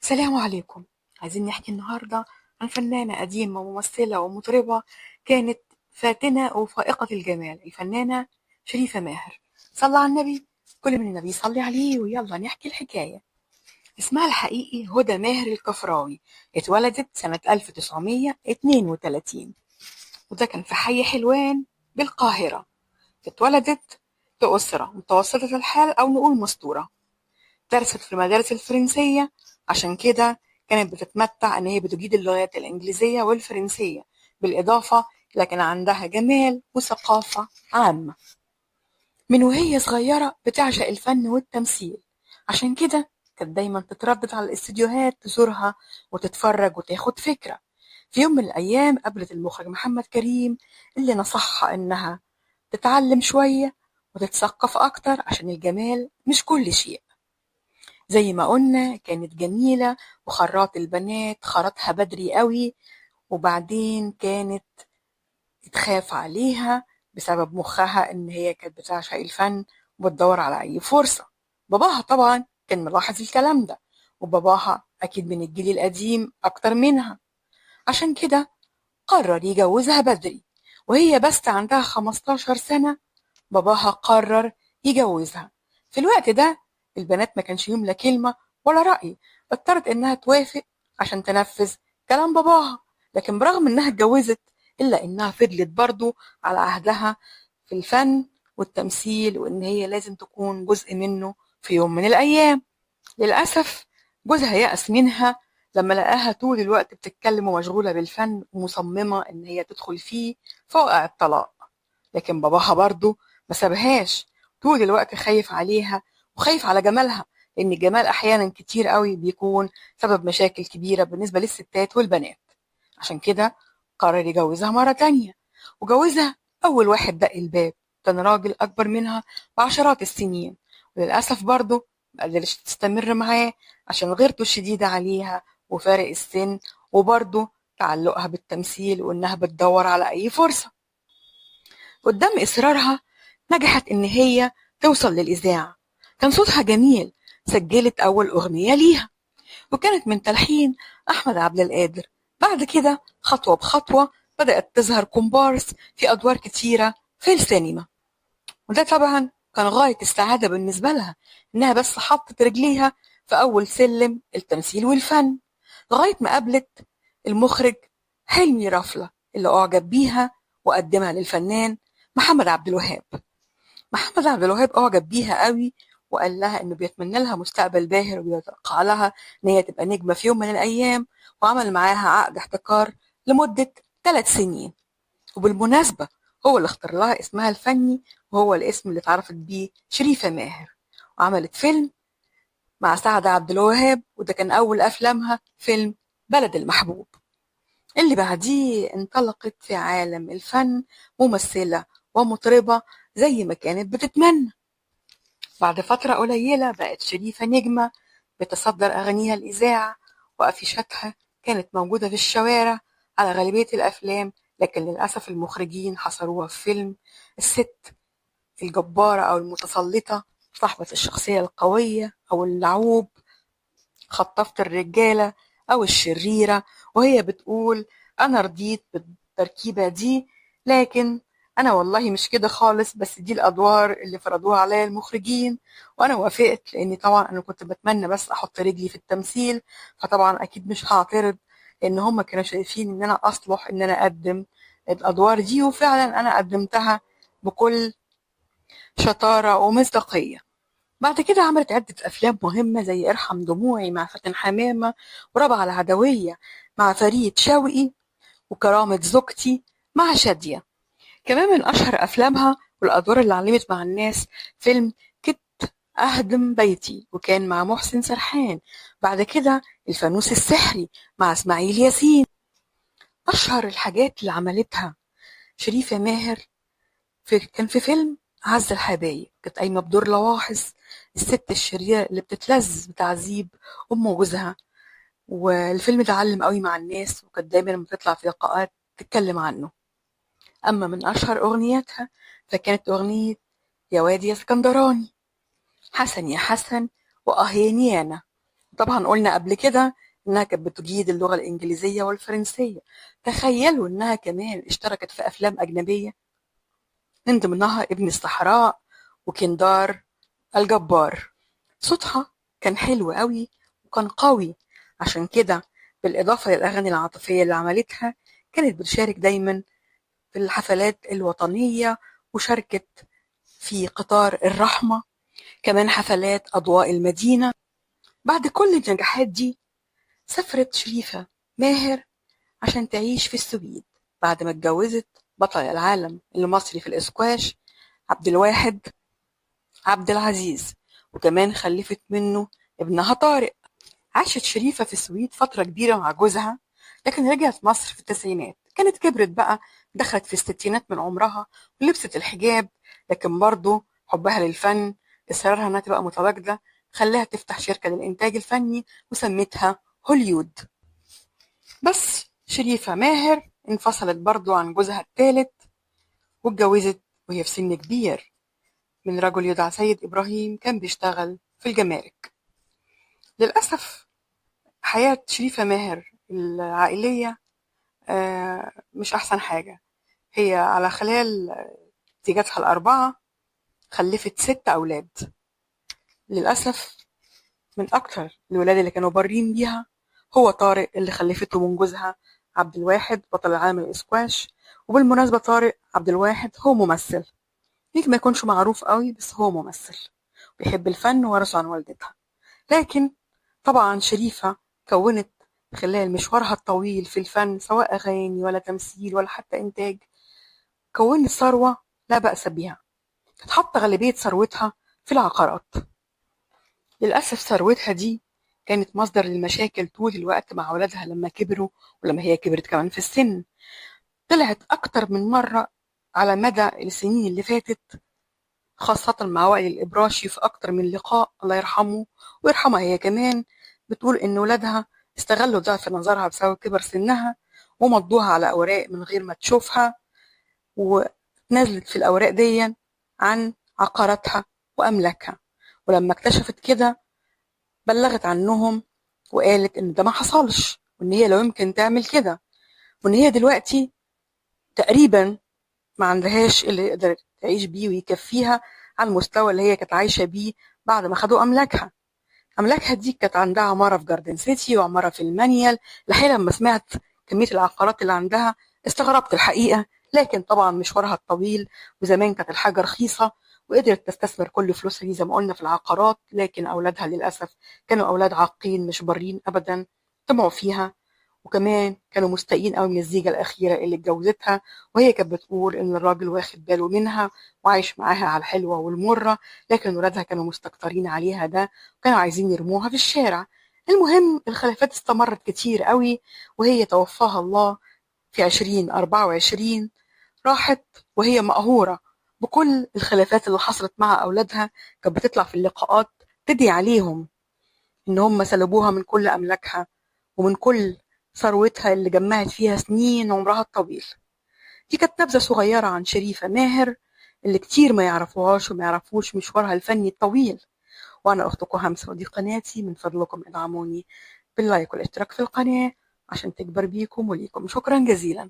السلام عليكم. عايزين نحكي النهاردة عن فنانة قديمة وممثلة ومطربة كانت فاتنة وفائقة الجمال، الفنانة شريفة ماهر. صلى على النبي. كل من النبي صلي عليه، ويلا نحكي الحكاية. اسمها الحقيقي هدى ماهر الكفراوي. اتولدت سنة 1932، وده كان في حي حلوان بالقاهرة. اتولدت في أسرة متوسطة الحال أو نقول مستورة. درست في المدارس الفرنسية، عشان كده كانت بتتمتع إن هي بتجيد اللغات الإنجليزية والفرنسية، بالإضافة إلى كان عندها جمال وثقافة عامة. من وهي صغيرة بتعشق الفن والتمثيل، عشان كده كانت دايما تتردد على الاستديوهات تزورها وتتفرج وتاخد فكرة. في يوم من الأيام قابلت المخرج محمد كريم، اللي نصحها إنها تتعلم شوية وتتثقف أكتر، عشان الجمال مش كل شيء. زي ما قلنا كانت جميلة، وخرّات البنات خرطها بدري قوي، وبعدين كانت تخاف عليها بسبب مخها إن هي كانت بتعشق الفن وبتدور على أي فرصة. باباها طبعا كان ملاحظ الكلام ده، وباباها أكيد من الجيل القديم أكتر منها، عشان كده قرر يجوزها بدري. وهي بس عندها 15 سنة باباها قرر يجوزها. في الوقت ده البنات ما كانش ليهم لا كلمة ولا رأي، اضطرت إنها توافق عشان تنفذ كلام باباها. لكن برغم إنها اتجوزت، إلا إنها فضلت برضو على عهدها في الفن والتمثيل، وإن هي لازم تكون جزء منه في يوم من الأيام. للأسف جوزها يأس منها لما لقاها طول الوقت بتتكلم ومشغولة بالفن ومصممة إن هي تدخل فيه، فوقع الطلاق. لكن باباها برضه ما سابهاش، طول الوقت خايف عليها وخايف على جمالها، لأن الجمال أحيانا كتير قوي بيكون سبب مشاكل كبيرة بالنسبة للستات والبنات. عشان كده قرر يجوزها مرة تانية، وجوزها أول واحد دق الباب. كان راجل أكبر منها بعشرات السنين، وللأسف برضه مقدرتش تستمر معاه عشان غيرته الشديدة عليها وفارق السن، وبرضه تعلقها بالتمثيل وإنها بتدور على أي فرصة. قدام إصرارها نجحت إن هي توصل للإذاعة. كان صوتها جميل، سجلت أول أغنية ليها، وكانت من تلحين أحمد عبد القادر. بعد كده خطوة بخطوة بدأت تظهر كومبارس في أدوار كتيرة في السينما، وده طبعا كان غاية السعادة بالنسبة لها، إنها بس حطت رجليها في أول سلم التمثيل والفن، لغاية ما قابلت المخرج حلمي رفلة، اللي أعجب بيها وقدمها للفنان محمد عبد الوهاب. محمد عبد الوهاب أعجب بيها قوي، وقال لها إنه بيتمنى لها مستقبل باهر وبيتوقع لها إن هي تبقى نجمة في يوم من الأيام، وعمل معاها عقد احتكار لمدة 3 سنين. وبالمناسبة هو اللي اختار لها اسمها الفني، وهو الاسم اللي اتعرفت بيه شريفة ماهر. وعملت فيلم مع سعد عبد الوهاب، وده كان أول أفلامها، فيلم بلد المحبوب. اللي بعديه انطلقت في عالم الفن ممثلة ومطربة زي ما كانت بتتمنى. بعد فترة قليلة بقت شريفة نجمة بتصدر أغانيها الإذاعة، وأفيشاتها كانت موجودة في الشوارع على غالبية الأفلام. لكن للأسف المخرجين حصروها في فيلم الست الجبارة أو المتسلطة، صاحبة الشخصية القوية أو اللعوب، خطافة الرجالة أو الشريرة، وهي بتقول أنا رضيت بالتركيبة دي، لكن أنا والله مش كده خالص، بس دي الأدوار اللي فرضوها عليا المخرجين، وأنا وافقت لأني طبعا أنا كنت بتمنى بس أحط رجلي في التمثيل، فطبعا أكيد مش هعترض، لأن هم كانوا شايفين إن أنا أصلح إن أنا أقدم الأدوار دي، وفعلا أنا قدمتها بكل شطارة ومصداقية. بعد كده عملت عدة أفلام مهمة زي ارحم دموعي مع فاتن حمامة، ورابعة العدوية مع فريد شوقي، وكرامة زوجتي مع شادية. كمان من أشهر أفلامها والأدوار اللي علمت مع الناس فيلم كت أهدم بيتي، وكان مع محسن سرحان. بعد كده الفانوس السحري مع إسماعيل ياسين. أشهر الحاجات اللي عملتها شريفة ماهر كان في فيلم عز الحبايب، كانت قايمة بدور لواحظ، الست الشريرة اللي بتتلذذ بتعذيب أم وجوزها. والفيلم ده علم قوي مع الناس، وكانت دايما لما تطلع في لقاءات تتكلم عنه. أما من أشهر أغنياتها فكانت أغنية يا واد يا اسكندراني، حسن يا حسن، وآه يا نيانا، طبعا قلنا قبل كده إنها كانت بتجيد اللغة الإنجليزية والفرنسية. تخيلوا إنها كمان اشتركت في أفلام أجنبية من ضمنها ابن الصحراء وكندار الجبار. صوتها كان حلو قوي وكان قوي، عشان كده بالإضافة للأغاني العاطفية اللي عملتها كانت بتشارك دايما في الحفلات الوطنية، وشاركت في قطار الرحمة، كمان حفلات أضواء المدينة. بعد كل النجاحات دي سافرت شريفة ماهر عشان تعيش في السويد بعد ما اتجوزت بطل العالم المصري في الإسكواش عبد الواحد عبد العزيز، وكمان خلفت منه ابنها طارق. عاشت شريفة في السويد فترة كبيرة مع جوزها، لكن رجعت مصر في التسعينات. كانت كبرت بقى، دخلت في الستينات من عمرها ولبست الحجاب، لكن برضه حبها للفن، إصرارها إنها تبقى متواجدة، خلاها تفتح شركة للإنتاج الفني وسمتها هوليود. بس شريفة ماهر انفصلت برضه عن جوزها الثالث واتجوزت وهي في سن كبير من رجل يدعى سيد إبراهيم، كان بيشتغل في الجمارك. للأسف حياة شريفة ماهر العائلية مش أحسن حاجة. هي على خلال زيجاتها الأربعة خلفت 6 أولاد. للأسف من أكتر الولاد اللي كانوا بارين بيها هو طارق اللي خلفته من جوزها عبد الواحد بطل العالم الإسكواش. وبالمناسبة طارق عبد الواحد هو ممثل، يمكن ما يكونش معروف قوي بس هو ممثل بيحب الفن وورثه عن والدتها. لكن طبعا شريفة كونت خلال مشوارها الطويل في الفن، سواء أغاني ولا تمثيل ولا حتى إنتاج، كونت ثروة لا بأس بها. كانت حاطة غالبية ثروتها في العقارات. للأسف ثروتها دي كانت مصدر للمشاكل طول الوقت مع أولادها لما كبروا، ولما هي كبرت كمان في السن. طلعت أكتر من مرة على مدى السنين اللي فاتت، خاصة مع وائل الإبراشي في أكتر من لقاء، الله يرحمه ويرحمها هي كمان، بتقول إن ولادها استغلوا ضعف نظرها بسبب كبر سنها ومضوها على أوراق من غير ما تشوفها، ونزلت في الأوراق دي عن عقاراتها وأملاكها. ولما اكتشفت كده بلغت عنهم وقالت إن ده ما حصلش، وإن هي لو يمكن تعمل كده، وإن هي دلوقتي تقريبا ما عندهاش اللي يقدر تعيش بيه ويكفيها على المستوى اللي هي كانت عايشة بيه بعد ما خدوا أملاكها. أملاكها دي كانت عندها عمارة في جاردن سيتي وعمارة في المانيال. الحقيقة لما سمعت كمية العقارات اللي عندها استغربت الحقيقة، لكن طبعا مشوارها الطويل، وزمان كانت الحاجة رخيصة وقدرت تستثمر كل فلوسها دي زي ما قلنا في العقارات. لكن أولادها للأسف كانوا أولاد عاقين مش برين أبدا، طمعوا فيها، وكمان كانوا مستائين قوي من الزيجة الأخيرة اللي اتجوزتها، وهي كانت بتقول إن الراجل واخد باله منها وعايش معاها على الحلوة والمرة، لكن ولادها كانوا مستكترين عليها ده وكانوا عايزين يرموها في الشارع. المهم الخلافات استمرت كتير قوي، وهي توفاها الله في 2024 راحت وهي مقهورة بكل الخلافات اللي حصلت مع أولادها. كانت بتطلع في اللقاءات تدعي عليهم إن هم سلبوها من كل أملاكها ومن كل ثروتها اللي جمعت فيها سنين عمرها الطويل. دي كانت نبذة صغيرة عن شريفة ماهر اللي كتير ما يعرفوهاش وما يعرفوش مشوارها الفني الطويل. وأنا أختكم همسة، ودي قناتي، من فضلكم ادعموني باللايك والاشتراك في القناة عشان تكبر بيكم وليكم. شكرا جزيلا.